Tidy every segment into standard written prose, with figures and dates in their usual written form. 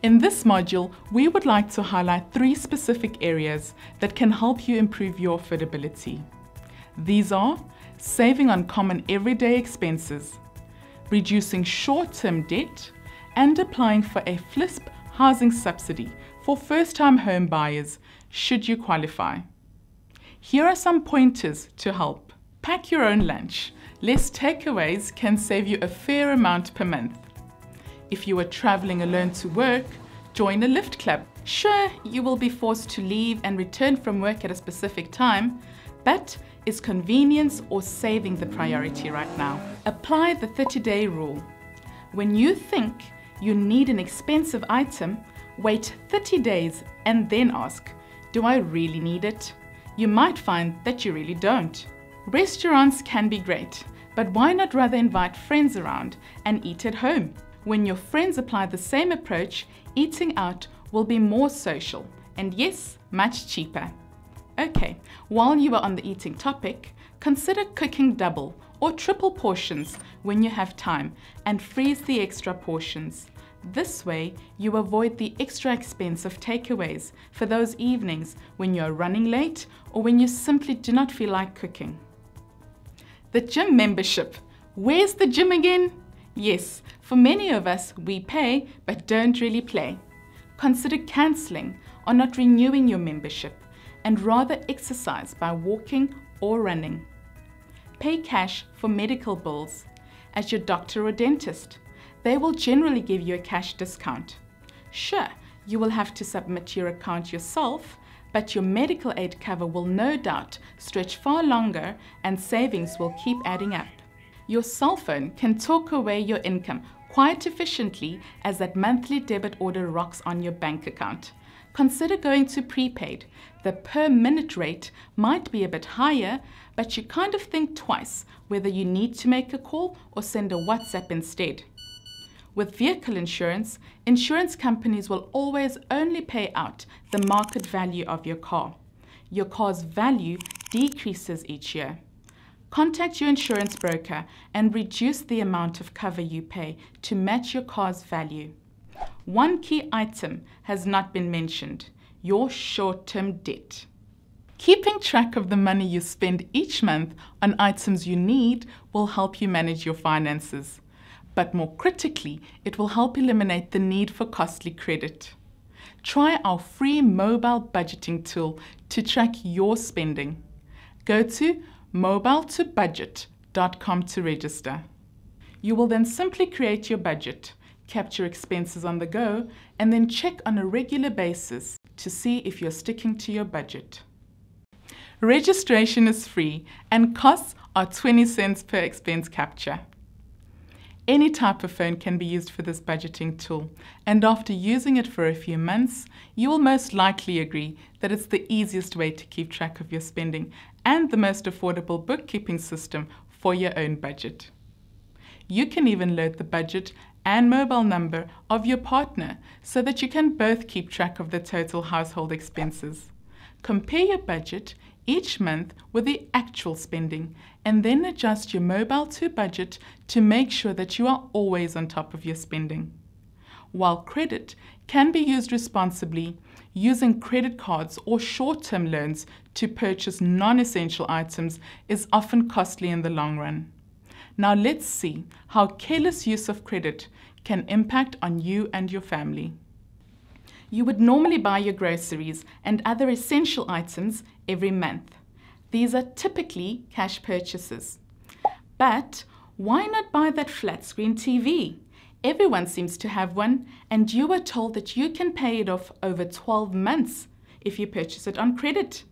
In this module, we would like to highlight 3 specific areas that can help you improve your affordability. These are saving on common everyday expenses, reducing short-term debt, and applying for a FLISP housing subsidy for first-time home buyers should you qualify. Here are some pointers to help. Pack your own lunch. Less takeaways can save you a fair amount per month. If you are traveling alone to work, join a Lyft club. Sure, you will be forced to leave and return from work at a specific time, but is convenience or saving the priority right now? Apply the 30-day rule. When you think you need an expensive item, wait 30 days and then ask, do I really need it? You might find that you really don't. Restaurants can be great, but why not rather invite friends around and eat at home? When your friends apply the same approach, eating out will be more social and yes, much cheaper. Okay, while you are on the eating topic, consider cooking double or triple portions when you have time and freeze the extra portions. This way, you avoid the extra expense of takeaways for those evenings when you are running late or when you simply do not feel like cooking. The gym membership. Where's the gym again? Yes, for many of us, we pay but don't really play. Consider cancelling or not renewing your membership and rather exercise by walking or running. Pay cash for medical bills. As your doctor or dentist, they will generally give you a cash discount. Sure, you will have to submit your account yourself, but your medical aid cover will no doubt stretch far longer and savings will keep adding up. Your cell phone can talk away your income quite efficiently as that monthly debit order rocks on your bank account. Consider going to prepaid. The per minute rate might be a bit higher, but you kind of think twice whether you need to make a call or send a WhatsApp instead. With vehicle insurance, insurance companies will always only pay out the market value of your car. Your car's value decreases each year. Contact your insurance broker and reduce the amount of cover you pay to match your car's value. One key item has not been mentioned: your short-term debt. Keeping track of the money you spend each month on items you need will help you manage your finances. But more critically, it will help eliminate the need for costly credit. Try our free mobile budgeting tool to track your spending. Go to mobiletobudget.com to register. You will then simply create your budget, capture expenses on the go, and then check on a regular basis to see if you're sticking to your budget. Registration is free and costs are 20 cents per expense capture. Any type of phone can be used for this budgeting tool, and after using it for a few months, you will most likely agree that it's the easiest way to keep track of your spending and the most affordable bookkeeping system for your own budget. You can even load the budget and mobile number of your partner so that you can both keep track of the total household expenses. Compare your budget each month with the actual spending and then adjust your mobile to budget to make sure that you are always on top of your spending. While credit can be used responsibly, using credit cards or short-term loans to purchase non-essential items is often costly in the long run. Now let's see how careless use of credit can impact on you and your family. You would normally buy your groceries and other essential items every month. These are typically cash purchases. But why not buy that flat screen TV? Everyone seems to have one, and you are told that you can pay it off over 12 months if you purchase it on credit.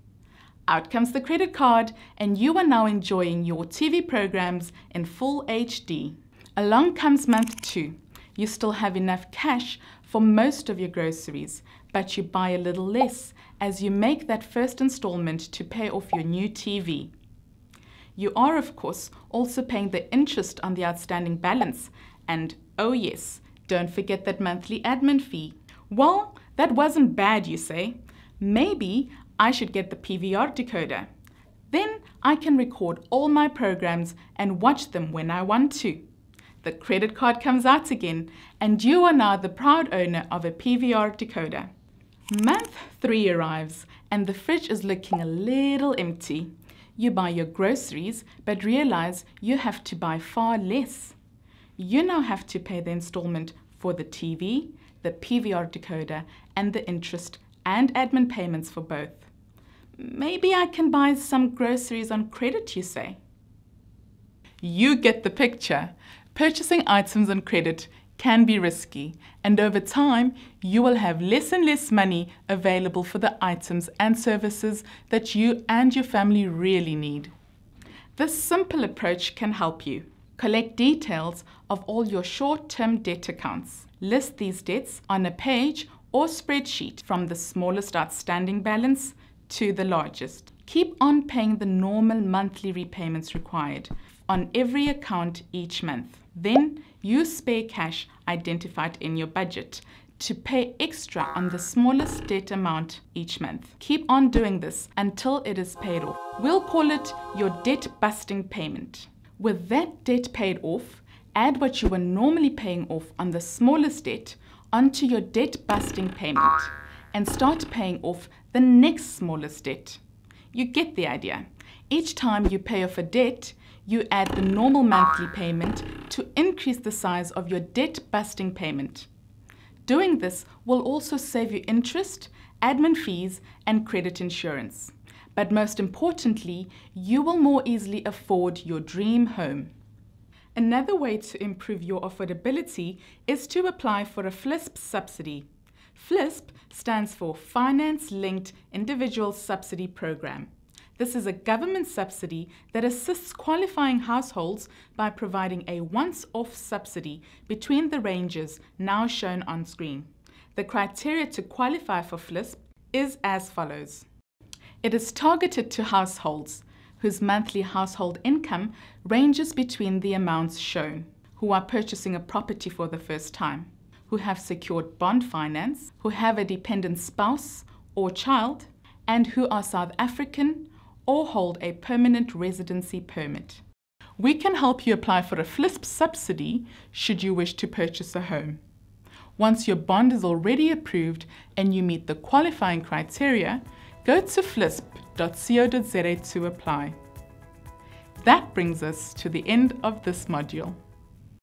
Out comes the credit card, and you are now enjoying your TV programs in full HD. Along comes month 2. You still have enough cash for most of your groceries, but you buy a little less as you make that first installment to pay off your new TV. You are, of course, also paying the interest on the outstanding balance, and oh yes, don't forget that monthly admin fee. Well, that wasn't bad, you say. Maybe I should get the PVR decoder. Then I can record all my programs and watch them when I want to. The credit card comes out again, and you are now the proud owner of a PVR decoder. Month 3 arrives, and the fridge is looking a little empty. You buy your groceries, but realize you have to buy far less. You now have to pay the installment for the TV, the PVR decoder, and the interest and admin payments for both. Maybe I can buy some groceries on credit, you say? You get the picture. Purchasing items on credit can be risky, and over time, you will have less and less money available for the items and services that you and your family really need. This simple approach can help you. Collect details of all your short-term debt accounts. List these debts on a page or spreadsheet from the smallest outstanding balance to the largest. Keep on paying the normal monthly repayments required on every account each month. Then use spare cash identified in your budget to pay extra on the smallest debt amount each month. Keep on doing this until it is paid off. We'll call it your debt busting payment. With that debt paid off, add what you were normally paying off on the smallest debt onto your debt busting payment and start paying off the next smallest debt. You get the idea. Each time you pay off a debt, you add the normal monthly payment to increase the size of your debt busting payment. Doing this will also save you interest, admin fees, and credit insurance. But most importantly, you will more easily afford your dream home. Another way to improve your affordability is to apply for a FLISP subsidy. FLISP stands for Finance Linked Individual Subsidy Program. This is a government subsidy that assists qualifying households by providing a once-off subsidy between the ranges now shown on screen. The criteria to qualify for FLISP is as follows. It is targeted to households whose monthly household income ranges between the amounts shown, who are purchasing a property for the first time, who have secured bond finance, who have a dependent spouse or child, and who are South African or hold a permanent residency permit. We can help you apply for a FLISP subsidy should you wish to purchase a home. Once your bond is already approved and you meet the qualifying criteria, go to flisp.co.za to apply. That brings us to the end of this module.